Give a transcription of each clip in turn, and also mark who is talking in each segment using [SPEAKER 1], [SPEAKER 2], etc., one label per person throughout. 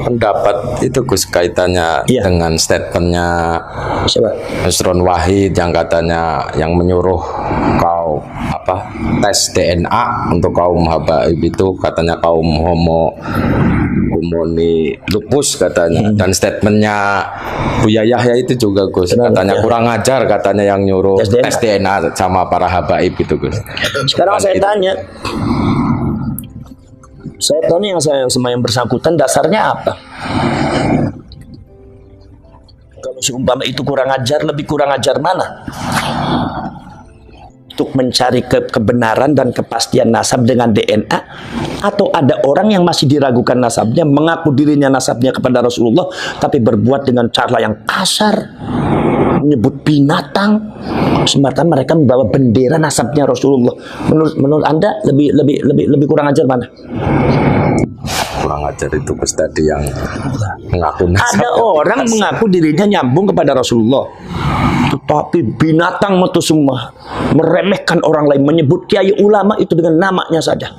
[SPEAKER 1] pendapat itu Gus kaitannya dengan statementnya
[SPEAKER 2] siapa?
[SPEAKER 1] Nusron Wahid yang katanya yang menyuruh kau tes DNA untuk kaum habaib itu katanya kaum homoni lupus katanya, dan statementnya Buya Yahya itu juga Gus katanya kurang ajar katanya yang nyuruh tes DNA sama para habaib itu Gus.
[SPEAKER 2] Sekarang saya tanya yang saya sama yang bersangkutan dasarnya apa? Kalau seumpama itu kurang ajar, lebih kurang ajar mana? Untuk mencari kebenaran dan kepastian nasab dengan DNA, atau ada orang yang masih diragukan nasabnya, mengaku dirinya nasabnya kepada Rasulullah tapi berbuat dengan cara yang kasar, menyebut binatang semata mereka membawa bendera nasabnya Rasulullah. Menurut Anda lebih kurang ajar mana?
[SPEAKER 1] Kurang ajar itu Gus tadi yang mengaku nasab.
[SPEAKER 2] Ada orang mengaku dirinya nyambung kepada Rasulullah, tetapi binatang itu semua, meremehkan orang lain, menyebut kiai ulama itu dengan namanya saja,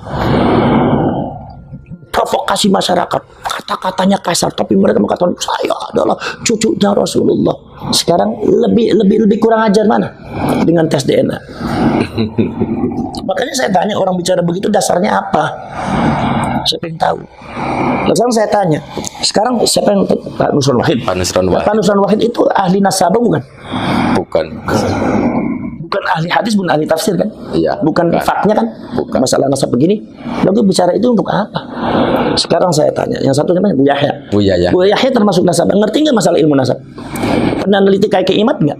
[SPEAKER 2] provokasi masyarakat, kata-katanya kasar, tapi mereka mengatakan saya adalah cucunya Rasulullah. Sekarang lebih kurang ajar mana dengan tes DNA? Makanya saya tanya, orang bicara begitu dasarnya apa? Saya ingin tahu. Nah, sekarang saya tanya, sekarang siapa yang Pak Nusron Wahid? Pak Nusron Wahid itu ahli nasabah bukan?
[SPEAKER 1] Bukan
[SPEAKER 2] ahli hadis, bukan ahli tafsir kan?
[SPEAKER 1] Iya.
[SPEAKER 2] Bukan faknya kan? Bukan. Masalah nasab begini. Lalu bicara itu untuk apa? Sekarang saya tanya, yang satu namanya Bu Yahya. Bu Yahya termasuk nasabah. Ngerti nggak masalah ilmu nasab? Pernah neliti kayak keimat nggak?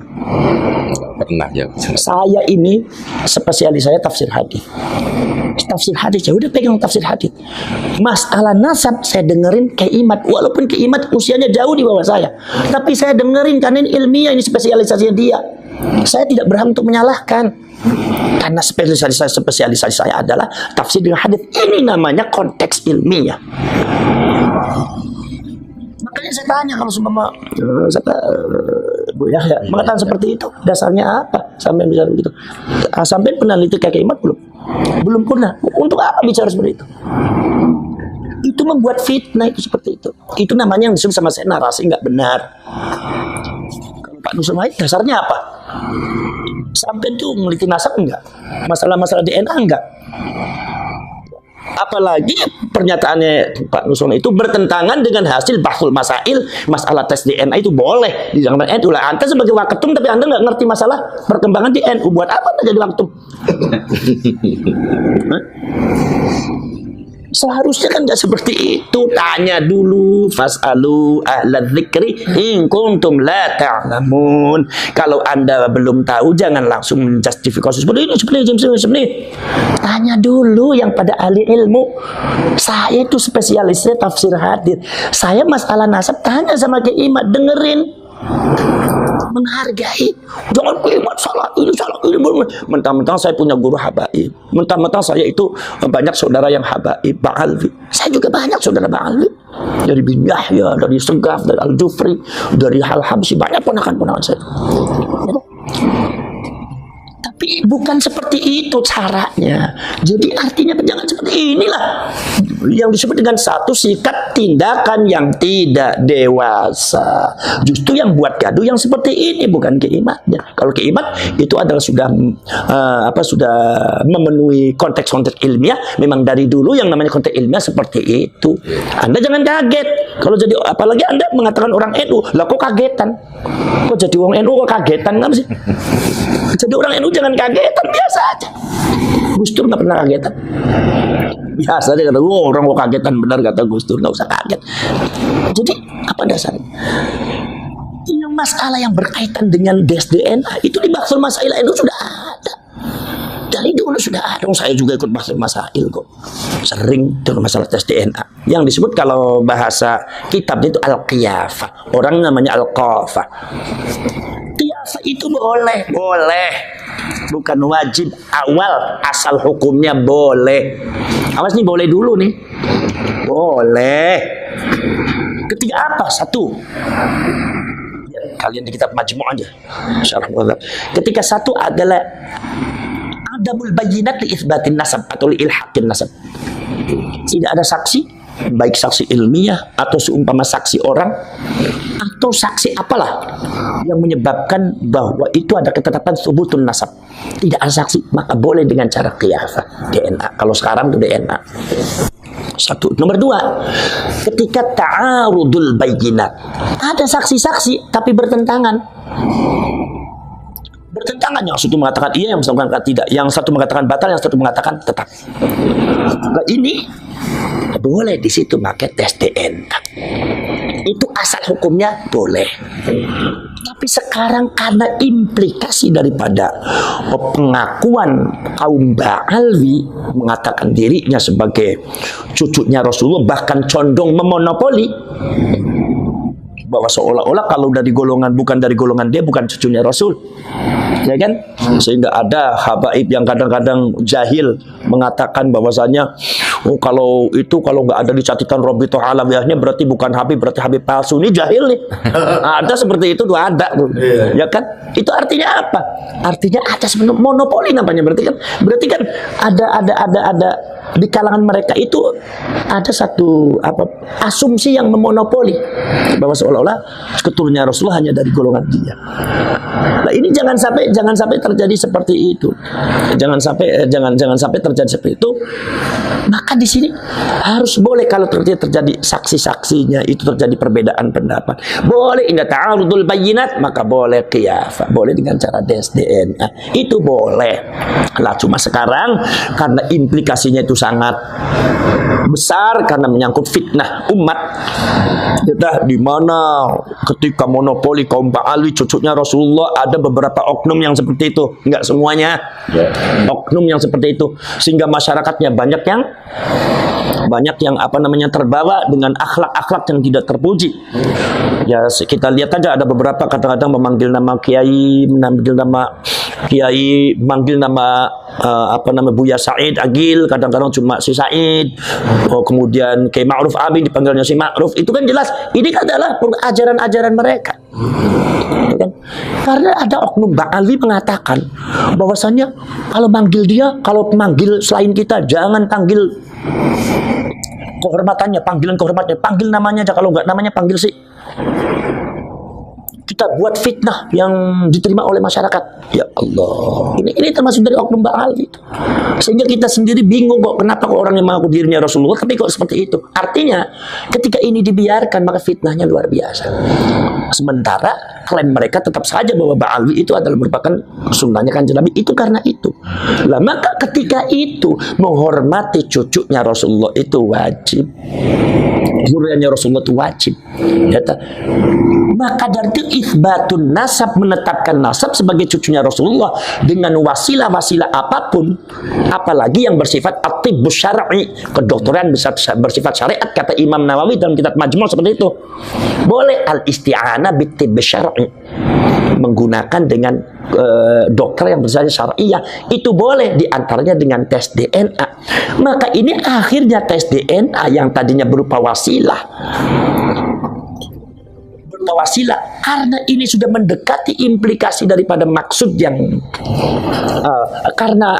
[SPEAKER 1] Pernah ya.
[SPEAKER 2] Saya ini spesialis saya tafsir hadis. Tafsir hadis, ya udah pegang tafsir hadis. Masalah nasab saya dengerin keimat, walaupun keimat usianya jauh di bawah saya, tapi saya dengerin karena ini ilmiah, ini spesialisasinya dia. Saya tidak berhak untuk menyalahkan, karena spesialisasi saya adalah tafsir dengan hadis. Ini namanya konteks ilmiah. Makanya saya tanya, kalau seumpama Bu Yahya mengatakan seperti itu, dasarnya apa sampai bisa begitu? Sampai pernah neliti kayak imat belum pernah. Untuk apa bicara seperti itu? Itu membuat fitnah, itu seperti itu. Itu namanya yang disebut sama saya narasi nggak benar. Kalau Pak Nusron Wahid dasarnya apa? Sampai itu meliti nasab enggak? Masalah-masalah DNA enggak? Apalagi pernyataannya Pak Nusron itu bertentangan dengan hasil bahsul masail, masalah tes DNA itu boleh di zaman NU lah. Anda sebagai waketum tapi Anda nggak ngerti masalah perkembangan di NU, buat apa Anda jadi waketum? Seharusnya kan nggak seperti itu. Tanya dulu, fas'alu ahla dzikri in kuntum la ta'lamun. Kalau Anda belum tahu, jangan langsung menjustifikasi seperti ini. Tanya dulu yang pada ahli ilmu. Saya itu spesialisnya tafsir hadis. Saya masalah nasab tanya sama Kiai Imat, dengerin, menghargai. Jangan Imat salah ini. Mentang-mentang saya punya guru habaib, mentang-mentang saya itu banyak saudara yang habaib, Ba'alwi. Saya juga banyak saudara Ba'alwi, dari bin Yahya, dari Segaf, dari Al-Jufri, dari Al-Habsyi, banyak ponakan-ponakan saya. Tapi bukan seperti itu caranya. Jadi artinya jangan seperti inilah yang disebut dengan satu sikap tindakan yang tidak dewasa. Justru yang buat gaduh yang seperti ini bukan keimatnya. Kalau keimat itu adalah sudah memenuhi konteks-konteks ilmiah. Memang dari dulu yang namanya konteks ilmiah seperti itu. Anda jangan kaget kalau jadi, apalagi Anda mengatakan orang NU, lah kok kagetan? Kok jadi orang NU kok kagetan nggak sih? Jadi orang NU jangan kagetan, biasa aja. Gus Dur nggak pernah kagetan. Biasa aja kata, orang kok kagetan, benar kata Gus Dur, nggak usah kaget. Jadi apa dasarnya? Yang masalah yang berkaitan dengan DNA itu di bahsul masail NU sudah ada. Dari dulu sudah ada. Saya juga ikut bahsul masail kok. Sering dengan masalah tes DNA. Yang disebut kalau bahasa kitab itu al-qiyafah. Orang namanya al-qafah. Qiyafah itu boleh. Bukan wajib. Awal asal hukumnya boleh. Awas nih, boleh dulu nih. Boleh. Ketika apa? Satu. Kalian di kitab Majmu' aja. Ketika satu adalah adamul bayyinat li itsbatin nasab atau li ilhaqin nasab. Tidak ada saksi baik saksi ilmiah atau seumpama saksi orang atau saksi apalah yang menyebabkan bahwa itu ada ketetapan subutun nasab, tidak ada saksi, maka boleh dengan cara qiyafah, DNA. Kalau sekarang itu DNA. Satu. Nomor dua, ketika ta'arudul bayyinat, ada saksi-saksi tapi bertentangan. Yang satu mengatakan iya, yang satu mengatakan tidak, yang satu mengatakan batal, yang satu mengatakan tetap. Nah, ini boleh di situ pakai tes DNA. Itu asal hukumnya boleh. Tapi sekarang karena implikasi daripada pengakuan kaum Ba'alwi mengatakan dirinya sebagai cucunya Rasulullah, bahkan condong memonopoli, bahwa seolah-olah kalau dari golongan, bukan dari golongan dia, bukan cucunya Rasul, ya kan? Sehingga ada habaib yang kadang-kadang jahil mengatakan bahwasanya kalau nggak ada di catatan Rabithah Alawiyahnya berarti bukan Habib, berarti Habib palsu. Ini jahil nih. Ada seperti itu tuh, ada tuh. Ya kan? Itu artinya apa? Artinya ada sebenarnya monopoli namanya. Berarti kan ada di kalangan mereka itu ada satu asumsi yang memonopoli bahwa seolah-olah keturunannya Rasulullah hanya dari golongan dia. Nah, ini jangan sampai terjadi seperti itu. Jangan sampai terjadi seperti itu. Maka di sini harus boleh kalau terjadi saksi-saksinya itu terjadi perbedaan pendapat. Boleh inda ta'arudul bayyinat, maka boleh qiyafah, boleh dengan cara tes DNA. Itu boleh. Lah cuma sekarang karena implikasinya itu sangat besar karena menyangkut fitnah umat. Di mana ketika monopoli kaum Ba'alwi cucunya Rasulullah, ada beberapa oknum yang seperti itu, enggak semuanya. Oknum yang seperti itu, sehingga masyarakatnya banyak yang terbawa dengan akhlak-akhlak yang tidak terpuji. Ya kita lihat aja, ada beberapa kadang-kadang memanggil nama kiai, manggil nama Buya Said Agil, kadang-kadang cuma si Said. Kemudian Kiai Ma'ruf Abi dipanggilnya si Ma'ruf. Itu kan jelas ini adalah ajaran-ajaran mereka. Kan? Karena ada oknum Ba'alwi mengatakan bahwasannya kalau manggil dia, kalau manggil selain kita jangan panggil kehormatannya, panggil namanya aja, kalau enggak namanya panggil si. Kita buat fitnah yang diterima oleh masyarakat. Ya Allah, ini termasuk dari oknum Ba'alwi itu. Sehingga kita sendiri bingung kok, kenapa kok orang yang mengaku dirinya Rasulullah tapi kok seperti itu. Artinya ketika ini dibiarkan maka fitnahnya luar biasa. Sementara klaim mereka tetap saja bahwa Ba'alwi itu adalah merupakan sunnahnya Kanjeng Nabi. Itu karena itu. Lah maka ketika itu menghormati cucunya Rasulullah itu wajib. Zuriatnya Rasulullah itu wajib. Maka dari itu itsbatun nasab, menetapkan nasab sebagai cucunya Rasulullah dengan wasilah-wasilah apapun, apalagi yang bersifat at-tibbus syar'i, kedokteran bersifat syariat, kata Imam Nawawi dalam kitab Majmu' seperti itu. Boleh al-isti'anah bit-tibbus syar'i, menggunakan dengan dokter yang bersifat syariah, itu boleh, diantaranya dengan tes DNA. Maka ini akhirnya tes DNA yang tadinya berupa wasilah karena ini sudah mendekati implikasi daripada maksud yang karena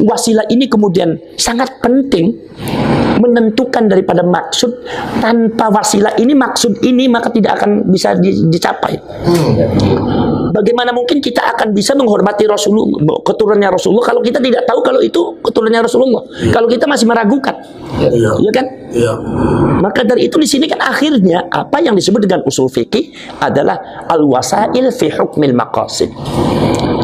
[SPEAKER 2] wasilah ini kemudian sangat penting menentukan daripada maksud. Tanpa wasilah ini, maksud ini, maka tidak akan bisa dicapai. Bagaimana mungkin kita akan bisa menghormati Rasulullah, keturunannya Rasulullah, kalau kita tidak tahu kalau itu keturunannya Rasulullah, kalau kita masih meragukan, ya kan? Maka dari itu di sini kan akhirnya apa yang disebut dengan usul fikih adalah al-wasail fi hukmil maqasid.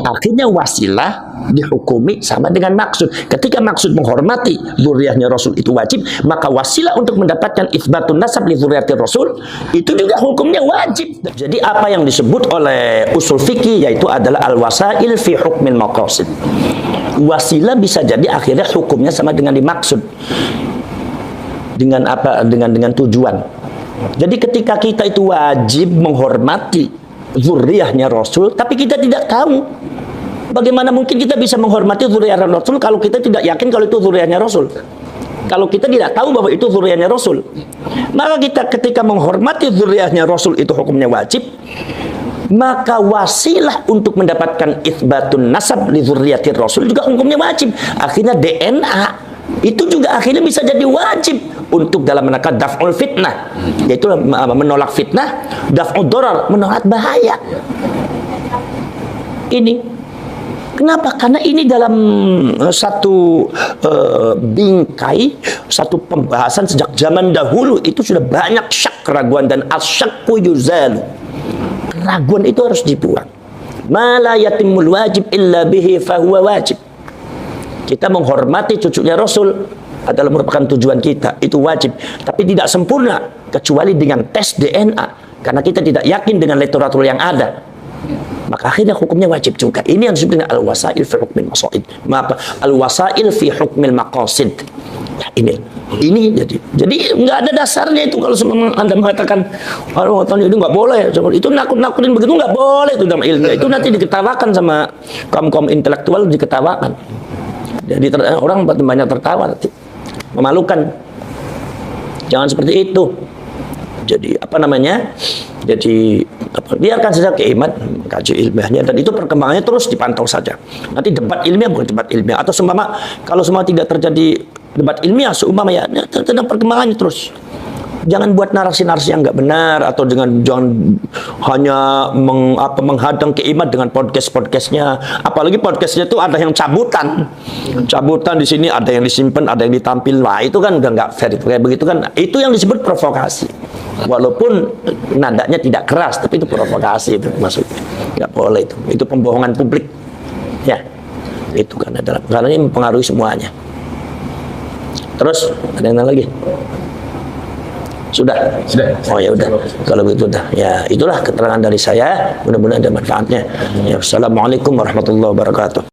[SPEAKER 2] Akhirnya wasilah dihukumi sama dengan maksud. Ketika maksud menghormati zuriatnya Rasul itu wajib, maka wasilah untuk mendapatkan itsbatun nasab li zuriatir Rasul itu juga hukumnya wajib. Jadi apa yang disebut oleh usul fikih yaitu adalah al-wasail fi hukmil maqasid. Wasilah bisa jadi akhirnya hukumnya sama dengan dimaksud. Dengan apa? Dengan tujuan. Jadi ketika kita itu wajib menghormati zuriatnya Rasul, tapi kita tidak tahu, bagaimana mungkin kita bisa menghormati zuriatnya Rasul kalau kita tidak yakin kalau itu zuriatnya Rasul? Kalau kita tidak tahu bahwa itu zuriatnya Rasul, maka kita ketika menghormati zuriatnya Rasul itu hukumnya wajib. Maka wasilah untuk mendapatkan itsbatun nasab li zuriatir Rasul juga hukumnya wajib. Akhirnya DNA itu juga akhirnya bisa jadi wajib untuk dalam rangka daf'ul fitnah, yaitu menolak fitnah, daf'ud darar, menolak bahaya. Ini kenapa? Karena ini dalam satu bingkai, satu pembahasan sejak zaman dahulu itu sudah banyak syak, keraguan, dan asyakku yuzalu. Keraguan itu harus dibuang. Ma la yatimul wajib illa bihi fahuwa wajib. Kita menghormati cucunya Rasul adalah merupakan tujuan kita, itu wajib, tapi tidak sempurna kecuali dengan tes DNA, karena kita tidak yakin dengan literatur yang ada, maka akhirnya hukumnya wajib juga. Ini yang disebut dengan al-wasail fi hukmil maqasid. Al-wasail fi hukmil maqasid. Ya, ini jadi nggak ada dasarnya itu. Kalau Anda mengatakan itu nggak boleh, itu nakut-nakutin begitu, nggak boleh itu dalam ilmu. Itu nanti diketawakan sama kaum intelektual, diketawakan. Jadi orang banyak tertawa nanti, memalukan. Jangan seperti itu. Jadi biarkan saja keimat kaji ilmiahnya, dan itu perkembangannya terus dipantau saja. Nanti debat ilmiah bukan debat ilmiah, atau kalau semua tidak terjadi debat ilmiah, ya tentang perkembangannya terus. Jangan buat narasi-narasi yang nggak benar, atau jangan hanya menghadang keimat dengan podcastnya. Apalagi podcastnya itu ada yang cabutan di sini, ada yang disimpan, ada yang ditampil. Wah, itu kan udah nggak fair. Kayak begitu kan, itu yang disebut provokasi. Walaupun nadanya tidak keras, tapi itu provokasi, itu maksudnya. Nggak boleh itu. Itu pembohongan publik. Ya, itu kan adalah karena ini mempengaruhi semuanya. Terus ada yang lagi? Sudah. Oh ya udah. Kalau begitu udah. Ya, itulah keterangan dari saya. Mudah-mudahan ada manfaatnya. Ya, assalamualaikum warahmatullahi wabarakatuh.